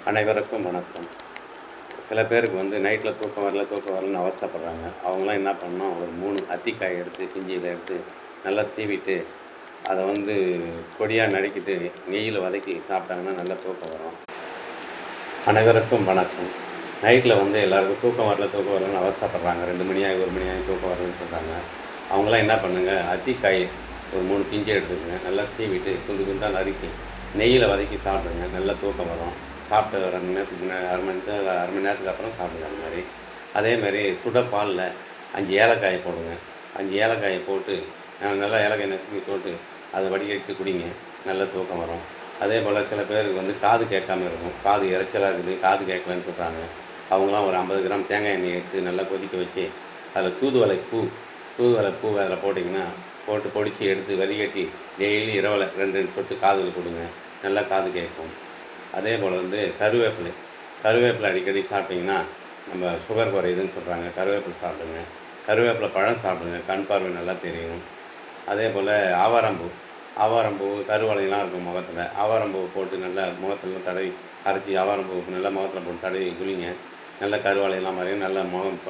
அனைவருக்கும் வணக்கம். சில பேருக்கு வந்து நைட்டில் தூக்கம் வரலன்னு அவஸ்தைப்படுறாங்க. அவங்களாம் என்ன பண்ணணும், ஒரு 3 அத்திக்காய் எடுத்து பிஞ்சியில் எடுத்து நல்லா சீவிட்டு அதை வந்து பொடியாக நறுக்கிட்டு நெய்யில் வதக்கி சாப்பிட்டாங்கன்னா நல்லா தூக்கம் வரும். அனைவருக்கும் வணக்கம். நைட்டில் வந்து எல்லாருக்கும் தூக்கம் வரலன்னு அவஸ்தைப்படுறாங்க. 2 மணி ஆகி 1 மணி ஆகி தூக்கம் வரலன்னு சொல்கிறாங்க. அவங்களாம் என்ன பண்ணுங்கள், அத்திக்காய் ஒரு 3 பிஞ்சு எடுத்துக்கங்க, நல்லா சீவிட்டு துண்டு துண்டாக நறுக்கி நெய்யில் வதக்கி சாப்பிடுங்க, நல்லா தூக்கம் வரும். சாப்பிட்டு 2 மணி நேரத்துக்கு முன்னாடி அரை மணி நேரத்துக்கு அப்புறம் சாப்பிடுங்க. அந்த மாதிரி அதேமாதிரி சுட பாலில் 5 ஏலக்காயை போடுங்க. 5 ஏலக்காயை போட்டு நல்லா ஏலக்காய் நசுக்கி போட்டு அதை வடிகட்டி குடிங்க, நல்ல தூக்கம் வரும். அதே போல் சில பேருக்கு வந்து காது கேட்காம இருக்கும், காது இறைச்சலாக இருக்குது, காது கேட்கலன்னு சொல்கிறாங்க. அவங்களாம் ஒரு 50 கிராம் தேங்காய் எண்ணெய் எடுத்து நல்லா கொதிக்க வச்சு அதில் தூதுவளை பூ அதில் போட்டிங்கன்னா போட்டு பொடிச்சு எடுத்து வடிகட்டி டெய்லி இரவில் 2 சொட்டு காதில் கொடுங்க, நல்லா காது கேட்கும். அதே போல் வந்து கருவேப்பிலை அடிக்கடி சாப்பிட்டிங்கன்னா நம்ம சுகர் குறையுதுன்னு சொல்கிறாங்க. கருவேப்பிலை சாப்பிடுங்க, கருவேப்பிலை பழம் சாப்பிடுங்க, கண் பார்வை நல்லா தெரியும். அதே போல் ஆவாரம்பூ கருவளையெல்லாம் இருக்கும் முகத்தில், ஆவாரம்பூவை போட்டு நல்லா முகத்துலலாம் தடவி அரைச்சி ஆவாரம்பூ நல்லா முகத்தில் போட்டு தடவி குளிங்க, நல்ல கருவளையெல்லாம் மறையும், நல்ல முகம்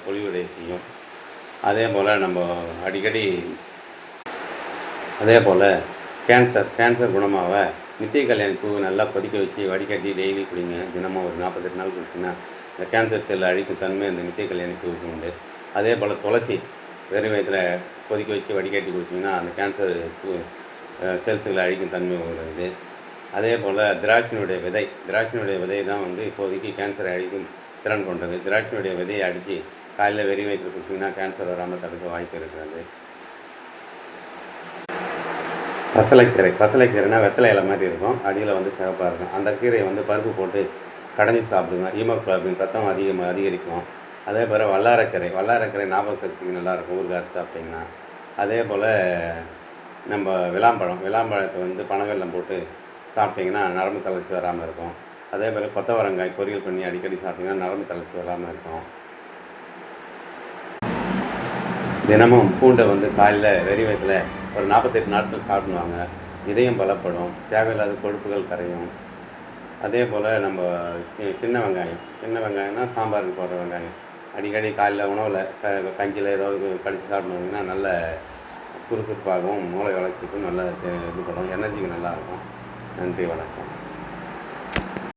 பொலிவடைய செய்யும். அதே போல் கேன்சர் குணமாக நித்திய கல்யாணி பூ நல்லா கொதிக்க வச்சு வடிகட்டி டெய்லி குடிங்க. தினமும் ஒரு 48 நாள் குடிச்சிங்கன்னா இந்த கேன்சர் செல் அழிக்கும் தன்மை இந்த நித்திய கல்யாணி பூவுக்கு உண்டு. அதே போல் துளசி வெறும் வயிற்றில் கொதிக்க வச்சு வடிகட்டி குடிச்சிங்கன்னா அந்த கேன்சர் செல்ஸுகளை அழிக்கும் தன்மை வருது. அதே போல் திராட்சையினுடைய விதை தான் வந்து இப்போதைக்கு கேன்சரை அழிக்கும் திறன் கொண்டது. திராட்சையினுடைய விதையை அடித்து காலையில் வெறும் வயிற்றில் குடிச்சிங்கன்னா கேன்சர் வராமல் தடுக்க வாய்ப்பு இருக்கிறது. பசலைக்கீரைனா வெத்தலை இலை மாதிரி இருக்கும், அடியில் வந்து சிவப்பாக இருக்கும். அந்த கீரையை வந்து பருப்பு போட்டு கடைஞ்சி சாப்பிடுங்க, ஹீமோகுளோபின் ரத்தம் அதிகரிக்கும். அதே போல் வல்லாரக்கீரை ஞாபக சக்திக்கு நல்லாயிருக்கும், ஊறுகாய் அரைச்சி சாப்பிட்டிங்கன்னா. அதே போல் நம்ம விளாம்பழத்தை வந்து பனவெல்லம் போட்டு சாப்பிட்டிங்கன்னா நரம்பு தளர்ச்சி வராமல் இருக்கும். அதே போல் கொத்தவரங்காய் பொரியல் பண்ணி அடிக்கடி சாப்பிட்டிங்கன்னா நரம்பு தளர்ச்சி வராமல் இருக்கும். தினமும் பூண்டை வந்து காலையில் வெறும் வயிற்றில் ஒரு 48 நாட்கள் சாப்பிடுவாங்க, இதயம் பலப்படும், தேவையில்லாத கொழுப்புகள் கரையும். அதே போல் நம்ம சின்ன வெங்காயம்னா சாம்பாருக்கு போடுற வெங்காயம் அடிக்கடி காலையில் உணவில் கஞ்சியில் ஏதாவது கடிச்சு சாப்பிடுவாங்கன்னா நல்ல சுறுசுறுப்பாகவும் மூளை வளர்ச்சிக்கும் நல்ல இது படும், எனர்ஜிக்கு நல்லாயிருக்கும். நன்றி, வணக்கம்.